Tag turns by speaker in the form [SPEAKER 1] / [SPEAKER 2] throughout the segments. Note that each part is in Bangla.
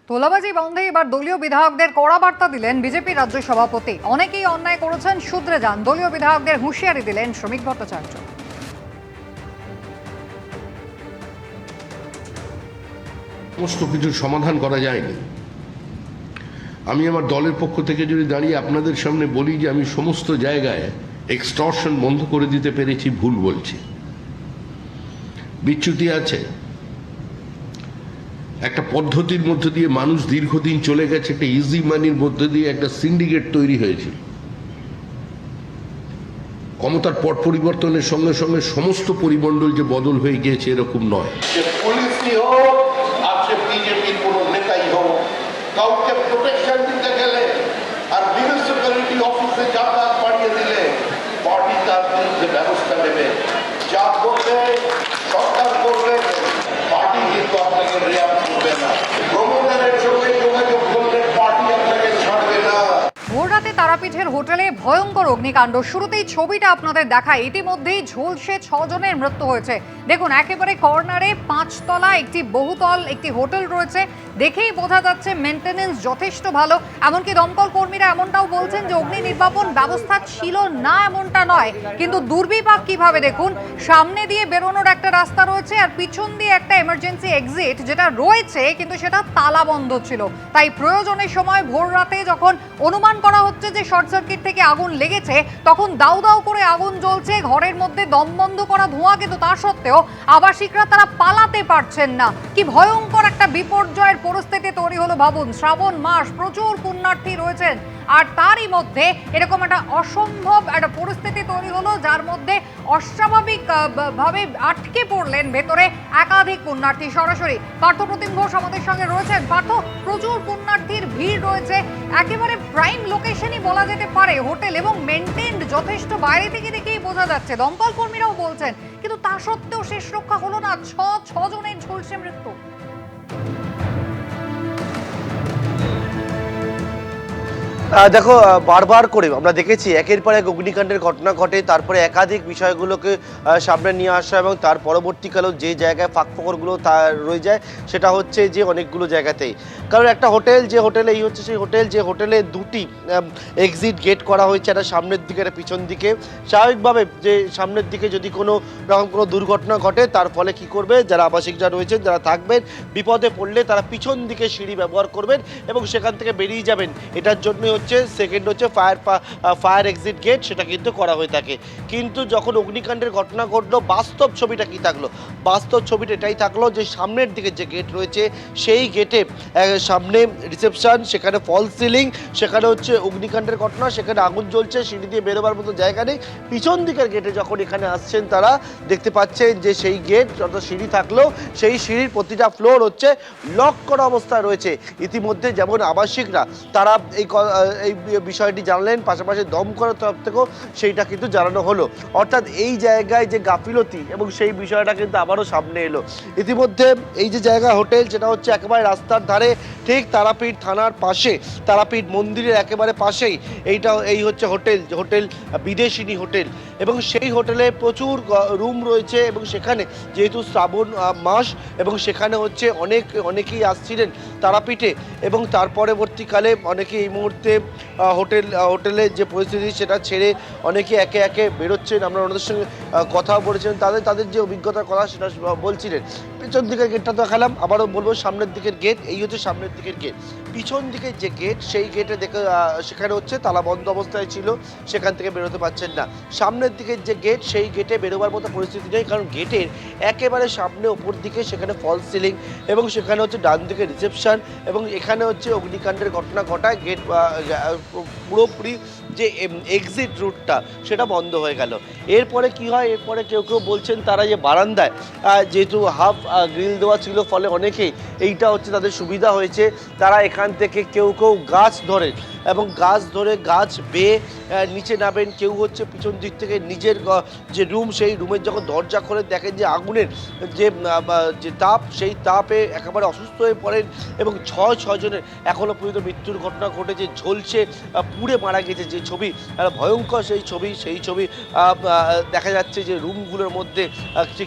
[SPEAKER 1] তোলাবাজি বন্ধে এবার দলীয় বিধায়কদের কড়া বার্তা দিলেন বিজেপি রাজ্য সভাপতি। অনেকেই অন্যায় করেছেন, শুধরে যান। দলীয় বিধায়কদের হুঁশিয়ারি দিলেন শ্রমিক ভট্টাচার্য।
[SPEAKER 2] সমস্ত কিছুর সমাধান করা যায়নি। আমি আমার দলের পক্ষ থেকে যদি দাঁড়িয়ে আপনাদের সামনে বলি যে আমি সমস্ত জায়গায় এক্সটর্শন বন্ধ করে দিতে পেরেছি, ভুল বলছি। বিচ্যুতি আছে। একটা পদ্ধতির মধ্য দিয়ে মানুষ দীর্ঘদিন চলে গেছে, একটা ইজি মানির মধ্য দিয়ে একটা সিন্ডিকেট তৈরি হয়েছে। ক্ষমতার পট পরিবর্তনের সঙ্গে সঙ্গে সমস্ত পরিমণ্ডল যে বদল হয়ে গিয়েছে এরকম নয়।
[SPEAKER 3] পুলিশই হোক আর সে বিজেপির কোনো নেতাই হোক, কাউকে প্রোটেকশন দিতে গেলে আর মিউনিসিপ্যালিটি অফিসে যাতায়াত বাড়িয়ে দিলে পার্টি তার বিরুদ্ধে ব্যবস্থা নেবে। যা করবে সরকার করবে, পার্টি কিন্তু আপনাকে রেয়াত করবে না। প্রমোটারের সঙ্গে যোগাযোগ করলে পার্টি আপনাকে ছাড়বে না।
[SPEAKER 1] ভোররাতে তারাপীঠের হোটেলে ভয়ঙ্কর অগ্নিকাণ্ড। শুরুতেই ছবিটা আপনাদের দেখায়। ইতিমধ্যেই ঝলসে 6 জনের মৃত্যু হয়েছে। দেখুন, একেবারে কর্নারে 5 তলা একটি বহুতল একটি হোটেল রয়েছে। দেখেই বোঝা যাচ্ছে মেনটেনেন্স যথেষ্ট ভালো। এমনকি দমকল কর্মীরা এমনটাও বলছেন যে অগ্নি নির্বাপন ব্যবস্থা ছিল না, এমনটা নয়। কিন্তু দুর্বিপাক কিভাবে দেখুন, সামনে দিয়ে বেরোনোর একটা রাস্তা রয়েছে আর পিছন দিয়ে একটা এমার্জেন্সি এক্সিট যেটা রয়েছে, কিন্তু সেটা তালা বন্ধ ছিল। তাই প্রয়োজনের সময় ভোর রাতে যখন অনুমান করা হচ্ছে যে শর্ট সার্কিট থেকে আগুন লেগেছে, তখন দাউ দাউ করে আগুন জ্বলছে, ঘরের মধ্যে দম বন্ধ করা ধোঁয়া, কিন্তু তা সত্ত্বেও আবাসিকরা তারা পালাতে পারছেন না। কি ভয়ঙ্কর একটা বিপর্যয়ের পরিস্থিতি তৈরি হলো ভাবুন। শ্রাবণ মাস, প্রচুর পুণ্যার্থী রয়েছেন, আর তারই মধ্যে এরকম একটা অসম্ভব একটা পরিস্থিতি তৈরি হলো, যার মধ্যে অস্বাভাবিক ভাবে আটকে পড়লেন ভেতরে একাধিক পুণ্যার্থী। সরাসরি পার্থ প্রতিম ঘোষ আমাদের সঙ্গে রয়েছেন। পার্থ, প্রচুর পুণ্যার্থীর ভিড় রয়েছে, একেবারে প্রাইম লোকেশনই বলা যেতে পারে হোটেল, এবং মেনটেন্ড যথেষ্ট। বাইরে থেকে দেখেই বোঝা যাচ্ছে, দমকল কর্মীরাও বলছেন, কিন্তু তা সত্ত্বেও শেষ রক্ষা হলো না। 6 জনের ঝলসে মৃত্যু।
[SPEAKER 4] দেখো, বারবার করে আমরা দেখেছি একের পর এক অগ্নিকাণ্ডের ঘটনা ঘটে, তারপরে একাধিক বিষয়গুলোকে সামনে নিয়ে আসা, এবং তার পরবর্তীকালেও যে জায়গায় ফাঁকফোকরগুলো তার রয়ে যায় সেটা হচ্ছে যে অনেকগুলো জায়গাতেই। কারণ একটা হোটেল, যে হোটেলে এই হচ্ছে সেই হোটেল, যে হোটেলে দুটি এক্সিট গেট করা হয়েছে, একটা সামনের দিকে একটা পিছন দিকে। স্বাভাবিকভাবে যে সামনের দিকে যদি কোনো রকম কোনো দুর্ঘটনা ঘটে, তার ফলে কি করবে, যারা আবাসিকরা রয়েছেন, যারা থাকবেন, বিপদে পড়লে তারা পিছন দিকে সিঁড়ি ব্যবহার করবেন এবং সেখান থেকে বেরিয়ে যাবেন। এটার জন্য হচ্ছে সেকেন্ড হচ্ছে ফায়ার এক্সিট গেট, সেটা কিন্তু করা হয়ে থাকে। কিন্তু যখন অগ্নিকাণ্ডের ঘটনা ঘটলো, বাস্তব ছবিটা কি থাকলো? বাস্তব ছবিটা এটাই থাকলো যে সামনের দিকে যে গেট রয়েছে, সেই গেটে সামনে রিসেপশন, সেখানে ফল সিলিং, সেখানে হচ্ছে অগ্নিকাণ্ডের ঘটনা, সেখানে আগুন জ্বলছে, সিঁড়ি দিয়ে বেরোবার মতো জায়গা নেই। পিছন দিকের গেটে যখন এখানে আসছেন, তারা দেখতে পাচ্ছেন যে সেই গেট যত সিঁড়ি থাকলেও সেই সিঁড়ির প্রতিটা ফ্লোর হচ্ছে লক করা অবস্থায় রয়েছে। ইতিমধ্যে যেমন আবাসিকরা তারা এই বিষয়টি জানলেন, পাশাপাশি দমকলের তরফ থেকেও সেইটা কিন্তু জানানো হলো। অর্থাৎ এই জায়গায় যে গাফিলতি এবং সেই বিষয়টা কিন্তু আবারও সামনে এলো। ইতিমধ্যে এই যে জায়গা হোটেল, সেটা হচ্ছে একেবারে রাস্তার ধারে, ঠিক তারাপীঠ থানার পাশে, তারাপীঠ মন্দিরের একেবারে পাশেই এই হচ্ছে হোটেল বিদেশিনী হোটেল। এবং সেই হোটেলে প্রচুর রুম রয়েছে, এবং সেখানে যেহেতু শ্রাবণ মাস, এবং সেখানে হচ্ছে অনেকেই আসছিলেন তারাপীঠে, এবং তার পরবর্তীকালে অনেকে এই মুহূর্তে হোটেলের যে পরিস্থিতি সেটা ছেড়ে অনেকে একে একে বেরোচ্ছেন। আমরা ওনাদের সঙ্গে কথাও বলেছিলেন, তাদের যে অভিজ্ঞতার কথা সেটা বলছিলেন। পিছন দিকের গেটটা তো দেখালাম, আবারও বলবো সামনের দিকের গেট, এই হচ্ছে সামনের দিকের গেট। পিছন দিকের যে গেট, সেই গেটে দেখে সেখানে হচ্ছে তালা বন্ধ অবস্থায় ছিল, সেখান থেকে বেরোতে পারছেন না। সামনের দিকের যে গেট, সেই গেটে বেরোবার মতো পরিস্থিতি নেই, কারণ গেটের একেবারে সামনে ওপর দিকে সেখানে ফল সিলিং, এবং সেখানে হচ্ছে ডান দিকে রিসেপশন, এবং এখানে হচ্ছে অগ্নিকাণ্ডের ঘটনা ঘটায় গেট পুরোপুরি যে এক্সিট রুটটা সেটা বন্ধ হয়ে গেল। এরপরে কি হয়, এরপরে কেউ বলছেন তারা যে বারান্দায় যেহেতু হাফ গ্রিল দেওয়া ছিল, ফলে অনেকেই এইটা হচ্ছে তাদের সুবিধা হয়েছে। তারা এখান থেকে কেউ গাছ ধরে, এবং গাছ বেয়ে নিচে নামেন। কেউ হচ্ছে পিছন দিক থেকে নিজের যে রুম, সেই রুমের যখন দরজা খোলে দেখেন যে আগুনের যে তাপ, সেই তাপে একেবারে অসুস্থ হয়ে পড়েন, এবং 6 জনের এখনও পর্যন্ত মৃত্যুর ঘটনা ঘটেছে। ঝলসে পুড়ে মারা গেছে যে ছবি, ভয়ঙ্কর সেই ছবি দেখা যাচ্ছে যে রুমগুলোর মধ্যে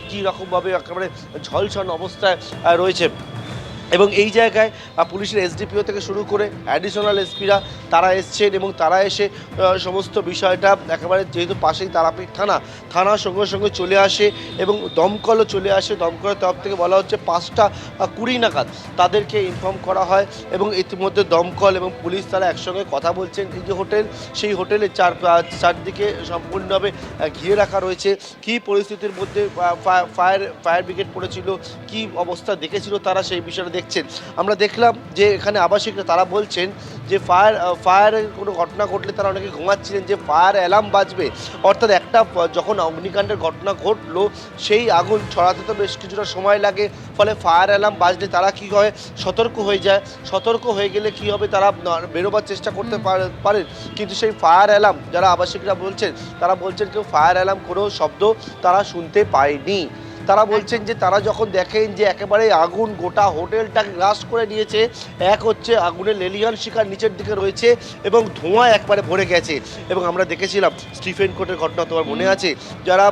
[SPEAKER 4] কী রকমভাবে একেবারে ঝলসানো অবস্থায় রয়েছে। এবং এই জায়গায় পুলিশের এসডিপিও থেকে শুরু করে অ্যাডিশনাল এসপিরা তারা এসছেন এবং তারা এসে সমস্ত বিষয়টা একেবারে, যেহেতু পাশেই তারাপীঠ থানার সঙ্গে সঙ্গে চলে আসে এবং দমকলও চলে আসে। দমকলের তরফ থেকে বলা হচ্ছে 5:20 নাগাদ তাদেরকে ইনফর্ম করা হয় এবং ইতিমধ্যে দমকল এবং পুলিশ তারা একসঙ্গে কথা বলছেন। এই যে হোটেল, সেই হোটেলের চারদিকে সম্পূর্ণভাবে ঘিরে রাখা রয়েছে। কী পরিস্থিতির মধ্যে ফায়ার ব্রিগেড পড়েছিল, কী অবস্থা দেখেছিল তারা, সেই বিষয়টা দেখছেন। আমরা দেখলাম যে এখানে আবাসিকরা তারা বলছেন যে ফায়ারের কোনো ঘটনা ঘটলে তারা অনেকে ঘুমাচ্ছিলেন, যে ফায়ার অ্যালার্ম বাজবে, অর্থাৎ একটা যখন অগ্নিকাণ্ডের ঘটনা ঘটলো সেই আগুন ছড়াতে তো বেশ কিছুটা সময় লাগে, ফলে ফায়ার অ্যালার্ম বাজলে তারা কী হয়, সতর্ক হয়ে যায়। সতর্ক হয়ে গেলে কী হবে, তারা বেরোবার চেষ্টা করতে পারেন, কিন্তু সেই ফায়ার অ্যালার্ম যারা আবাসিকরা বলছেন, তারা বলছেন কেউ ফায়ার অ্যালার্ম কোনো শব্দ তারা শুনতে পায়নি। তারা বলছেন যে তারা যখন দেখেন যে একেবারে আগুন গোটা হোটেলটাকে গ্রাস করে নিয়েছে, এক হচ্ছে আগুনের লেলিহান শিখার নিচের দিকে রয়েছে এবং ধোঁয়া একবারে ভরে গেছে। এবং আমরা দেখেছিলাম স্টিফেন কোর্টের ঘটনা, তোমার মনে আছে, যারা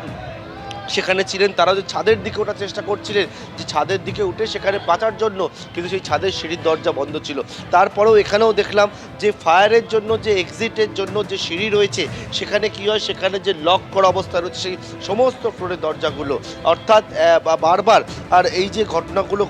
[SPEAKER 4] সেখানে ছিলেন তারা যে ছাদের দিকে ওঠার চেষ্টা করছিলেন, যে ছাদের দিকে উঠে সেখানে বাঁচার জন্য, কিন্তু সেই ছাদের সিঁড়ির দরজা বন্ধ ছিল। তারপরেও এখানেও দেখলাম যে ফায়ারের জন্য যে এক্সিটের জন্য যে সিঁড়ি রয়েছে সেখানে কি হয়, সেখানে যে লক করা অবস্থা রয়েছে সেই সমস্ত ফ্লোরের দরজাগুলো, অর্থাৎ বারবার। আর এই যে ঘটনাগুলো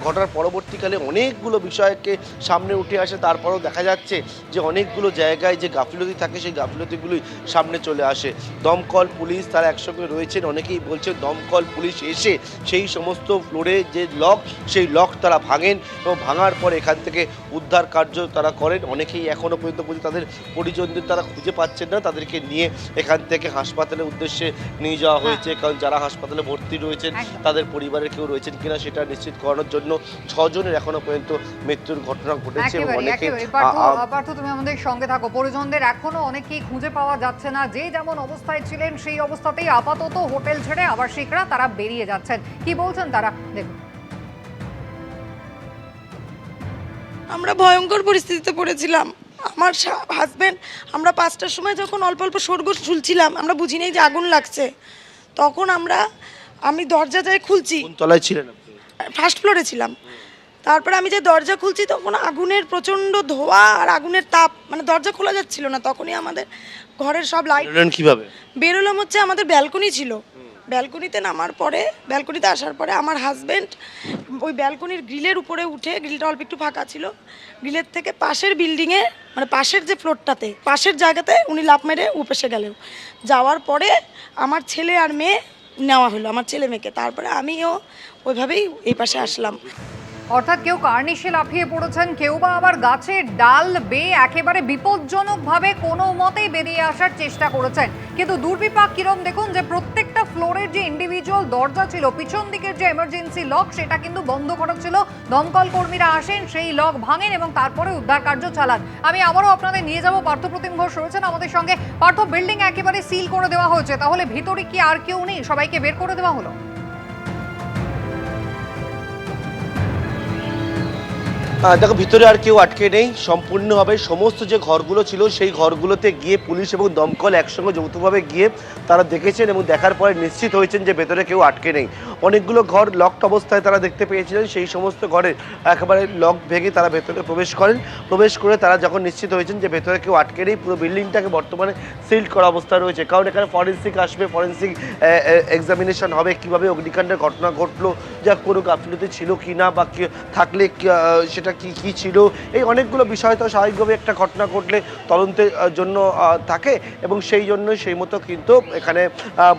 [SPEAKER 4] ঘটার পরবর্তীকালে অনেকগুলো বিষয়কে সামনে উঠে আসে, তারপরেও দেখা যাচ্ছে যে অনেকগুলো জায়গায় যে গাফিলতি থাকে সেই গাফিলতিগুলোই সামনে চলে আসে। দমকল পুলিশ তারা একসঙ্গে রয়েছেন, অনেকেই বলছে দমকল পুলিশ এসে সেই সমস্ত ফ্লোরে যে লক, সেই লক তারা ভাঙেন এবং ভাঙার পর এখান থেকে উদ্ধার কার্য তারা করেন। অনেকেই এখনও পর্যন্ত বলছে তাদের পরিজনদের তারা খুঁজে পাচ্ছেন না, তাদেরকে নিয়ে এখান থেকে হাসপাতালের উদ্দেশ্যে নিয়ে যাওয়া হয়েছে, কারণ যারা হাসপাতালে ভর্তি রয়েছেন তাদের পরিবারের কেউ রয়েছেন কিনা সেটা নিশ্চিত করানোর জন্য 6 জনের এখনো পর্যন্ত মৃত্যুর ঘটনা ঘটেছে এবং অনেকে।
[SPEAKER 1] পার্থ, তুমি আমাদের সঙ্গে থাকো। পরিজনদের এখনো অনেকেই খুঁজে পাওয়া যাচ্ছে না, যে যেমন অবস্থায় ছিলেন সেই অবস্থাতেই আপাতত হোটেল ছেড়ে আবাসিকরা তারা বেরিয়ে যাচ্ছেন। কি বলছেন তারা, দেখুন।
[SPEAKER 5] আমরা ভয়ঙ্কর পরিস্থিতিতে পড়েছিলাম। আমার হাজব্যান্ড, আমরা 5টার সময় যখন অল্প অল্প শোরগোল শুনছিলাম, আমরা বুঝি নাই যে আগুন লাগছে, তখন আমি দরজা যাই খুলছি।
[SPEAKER 4] কোন তলায় ছিলেন আপনি?
[SPEAKER 5] ফার্স্ট ফ্লোরে ছিলাম। তারপরে আমি যে দরজা খুলছি তখন আগুনের প্রচণ্ড ধোঁয়া আর আগুনের তাপ, মানে দরজা খোলা যাচ্ছিল না। তখনই আমাদের ঘরের সব লাইট
[SPEAKER 4] কিভাবে
[SPEAKER 5] বেরোলাম, হচ্ছে আমাদের ব্যালকনি ছিল, ব্যালকনিতে নামার পরে, ব্যালকনিতে আসার পরে আমার হাজব্যান্ড ওই ব্যালকনির গ্রিলের উপরে উঠে, গ্রিলটা অল্প একটু ফাঁকা ছিল, গ্রিলের থেকে পাশের বিল্ডিংয়ে, মানে পাশের যে ফ্লোরটাতে, পাশের জায়গাতে উনি লাফ মেরে উপেসে গেলেন। যাওয়ার পরে আমার ছেলে আর মেয়ে নেওয়া হলো, আমার ছেলে মেয়েকে। তারপরে আমিও ওইভাবেই এই পাশে আসলাম।
[SPEAKER 1] অর্থাৎ কেউ কার্নিশে লাফিয়ে পড়েছেন, কেউ বা আবার গাছের ডাল বেয়ে একেবারে বিপজ্জনকভাবে কোনো মতেই বেরিয়ে আসার চেষ্টা করেছেন। কিন্তু দুর্বিপাক কিরম দেখুন, যে প্রত্যেকটা ফ্লোরের যে ইন্ডিভিজুয়াল দরজা ছিল, পিছন দিকের যে এমার্জেন্সি লক সেটা কিন্তু বন্ধ করা ছিল। দমকল কর্মীরা আসেন, সেই লক ভাঙেন এবং তারপরে উদ্ধার কার্য চালান। আমি আবারও আপনাদের নিয়ে যাব, পার্থপ্রতিম ঘোষ রয়েছেন আমাদের সঙ্গে। পার্থ, বিল্ডিং একেবারে সিল করে দেওয়া হয়েছে, তাহলে ভিতরে কি আর কেউ নেই, সবাইকে বের করে দেওয়া হলো?
[SPEAKER 4] দেখো, ভিতরে আর কেউ আটকে নেই, সম্পূর্ণভাবে সমস্ত যে ঘরগুলো ছিল সেই ঘরগুলোতে গিয়ে পুলিশ এবং দমকল একসঙ্গে যৌথভাবে গিয়ে তারা দেখেছেন এবং দেখার পরে নিশ্চিত হয়েছেন যে ভেতরে কেউ আটকে নেই। অনেকগুলো ঘর লকড অবস্থায় তারা দেখতে পেয়েছিলেন, সেই সমস্ত ঘরের একেবারে লক ভেঙে তারা ভেতরে প্রবেশ করে তারা যখন নিশ্চিত হয়েছেন যে ভেতরে কেউ আটকে নেই, পুরো বিল্ডিংটাকে বর্তমানে সিল্ড করা অবস্থায় রয়েছে। কারণ এখানে ফরেন্সিক আসবে, ফরেন্সিক এক্সামিনেশন হবে, কীভাবে অগ্নিকাণ্ডের ঘটনা ঘটলো, যা কোনো গাফিলতি ছিল কি না, বা থাকলে সেটা কি ছিল, এই অনেকগুলো বিষয় তো স্বাভাবিকভাবে একটা ঘটনা ঘটলে তদন্তের জন্য থাকে এবং সেই জন্য সেই মতো কিন্তু এখানে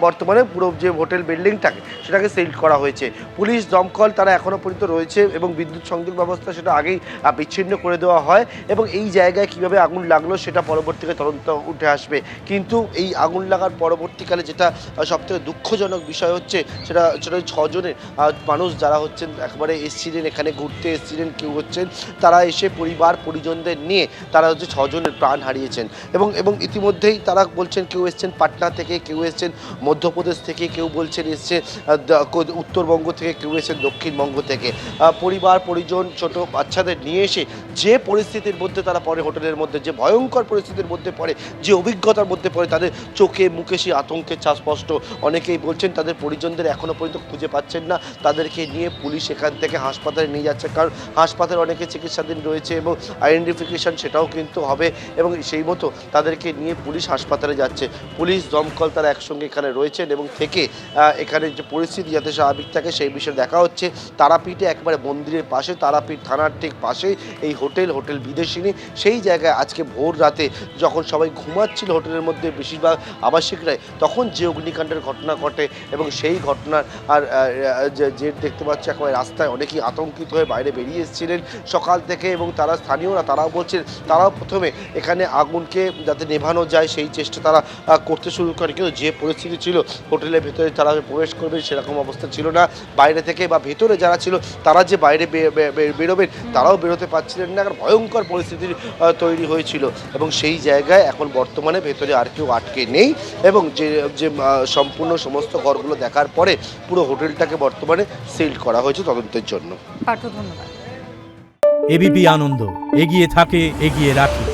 [SPEAKER 4] বর্তমানে পুরো যে হোটেল বিল্ডিংটাকে সেটাকে সিল্ড করা হয়েছে। পুলিশ দমকল তারা এখনও পর্যন্ত রয়েছে এবং বিদ্যুৎ সংযোগ ব্যবস্থা সেটা আগেই বিচ্ছিন্ন করে দেওয়া হয় এবং এই জায়গায় কিভাবে আগুন লাগলো সেটা পরবর্তীকালে তদন্ত উঠে আসবে। কিন্তু এই আগুন লাগার পরবর্তীকালে যেটা সবথেকে দুঃখজনক বিষয় হচ্ছে, সেটা 6 জনের মানুষ যারা হচ্ছেন একেবারে এসেছিলেন, এখানে ঘুরতে এসেছিলেন, কেউ হচ্ছে রয়েছেন তারা এসে পরিবার পরিজনদের নিয়ে তারা হচ্ছে 6 জনের প্রাণ হারিয়েছেন এবং ইতিমধ্যেই তারা বলছেন কেউ এসছেন পাটনা থেকে, কেউ এসছেন মধ্যপ্রদেশ থেকে, কেউ বলছেন এসছে উত্তরবঙ্গ থেকে, কেউ এসছেন দক্ষিণবঙ্গ থেকে। পরিবার পরিজন ছোট বাচ্চাদের নিয়ে এসে যে পরিস্থিতির মধ্যে তারা পড়ে, হোটেলের মধ্যে যে ভয়ঙ্কর পরিস্থিতির মধ্যে পড়ে, যে অভিজ্ঞতার মধ্যে পড়ে, তাদের চোখে মুখে সেই আতঙ্কের ছাপ স্পষ্ট। অনেকেই বলছেন তাদের পরিজনদের এখনও পর্যন্ত খুঁজে পাচ্ছেন না, তাদেরকে নিয়ে পুলিশ এখান থেকে হাসপাতালে নিয়ে যাচ্ছে, কারণ হাসপাতালে অনেকে চিকিৎসাধীন রয়েছে এবং আইডেন্টিফিকেশন সেটাও কিন্তু হবে এবং সেই মতো তাদেরকে নিয়ে পুলিশ হাসপাতালে যাচ্ছে। পুলিশ দমকল তারা একসঙ্গে এখানে রয়েছেন এবং থেকে এখানে যে পরিস্থিতি যাতে স্বাভাবিক থাকে সেই বিষয়ে দেখা হচ্ছে। তারাপীঠে একবারে মন্দিরের পাশে, তারাপীঠ থানার ঠিক পাশেই এই হোটেল বিদেশিনী। সেই জায়গায় আজকে ভোর রাতে যখন সবাই ঘুমাচ্ছিল হোটেলের মধ্যে বেশিরভাগ আবাসিকরাই, তখন যে অগ্নিকাণ্ডের ঘটনা ঘটে এবং সেই ঘটনার আর যে দেখতে পাচ্ছি একেবারে রাস্তায় অনেকেই আতঙ্কিত হয়ে বাইরে বেরিয়ে এসেছিলেন সকাল থেকে এবং তারা স্থানীয়রা তারাও বলছেন তারাও প্রথমে এখানে আগুনকে যাতে নেভানো যায় সেই চেষ্টা তারা করতে শুরু করে, কিন্তু যে পরিস্থিতি ছিল হোটেলের ভেতরে তারা প্রবেশ করবে সেরকম অবস্থা ছিল না। বাইরে থেকে বা ভেতরে যারা ছিল তারা যে বাইরে বেরোবেন তারাও বেরোতে পারছিলেন না, কারণ ভয়ঙ্কর পরিস্থিতির তৈরি হয়েছিল এবং সেই জায়গায় এখন বর্তমানে ভেতরে আর কেউ আটকে নেই এবং যে সম্পূর্ণ সমস্ত ঘরগুলো দেখার পরে পুরো হোটেলটাকে বর্তমানে সিল করা হয়েছে তদন্তের জন্য।
[SPEAKER 1] পার্থ, ধন্যবাদ।
[SPEAKER 6] এবিপি আনন্দ, এগিয়ে থাকে, এগিয়ে রাখে।